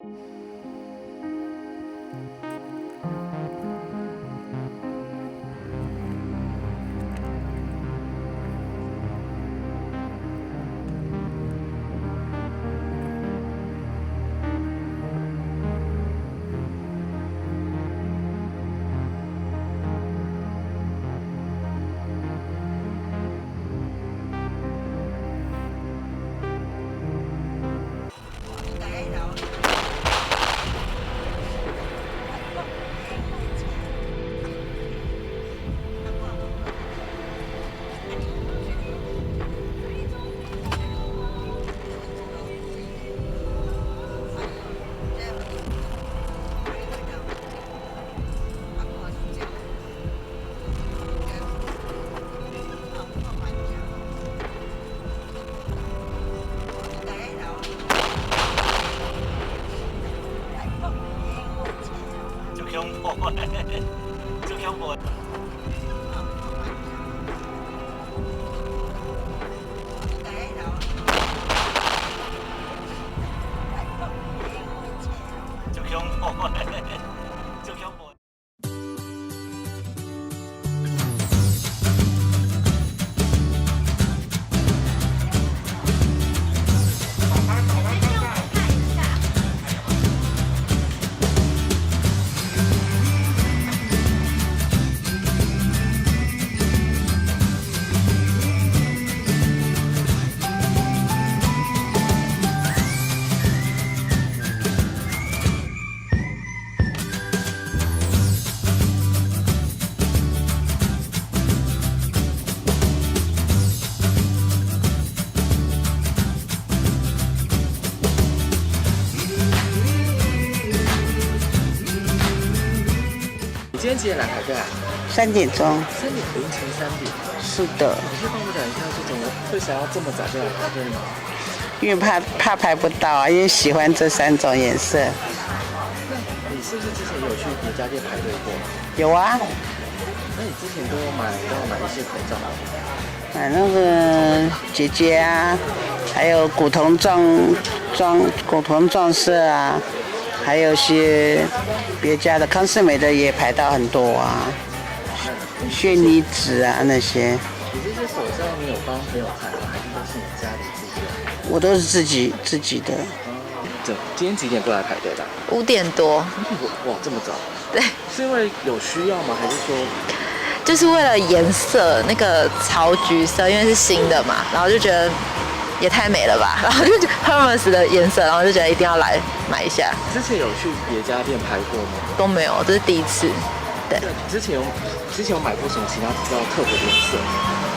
你今天几点来排队啊3点钟。3点，凌晨3点。是的。可是帮我讲一下，这种会想要这么早就来排队吗？因为怕排不到啊，因为喜欢这3种颜色。那你是不是之前有去别家店排队过？有啊。那你之前都有买一些口罩吗？买那个姐姐啊，还有古铜撞色啊。还有些别家的康是美的也排到很多啊，轩尼诗啊那些。你这些口罩你有帮朋友排吗？还是都是你家里自己的？我都是自己的。今天几点过来排队的？5点多。哇，这么早？对。是因为有需要吗？还是说？就是为了颜色，那个草橘色，因为是新的嘛，然后就觉得。也太美了吧！然后就 Hermes 的颜色，然后就觉得一定要来买一下。之前有去别家店排过吗？都没有，这是第一次。对。之前有买过什么其他比较特别的颜色？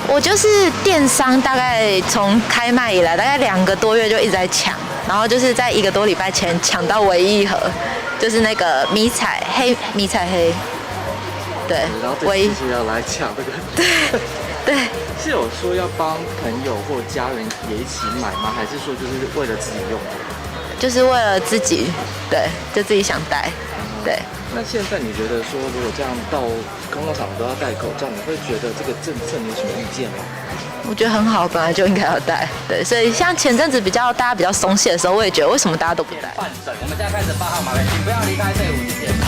我就是电商，大概从开卖以来，大概2个多月就一直在抢，然后就是在1个多礼拜前抢到唯一一盒，就是那个迷彩黑。对。然后这次要来抢这个。对。对，是有说要帮朋友或家人也一起买吗？还是说就是为了自己用的？就是为了自己，对，就自己想戴，对。那现在你觉得说，如果这样到公共场合都要戴口罩，你会觉得这个政策你有什么意见吗？我觉得很好，本来就应该要戴，对。所以像前阵子大家比较松懈的时候，我也觉得为什么大家都不戴？换诊，我们现在开始8号码位，请不要离开队伍，谢谢。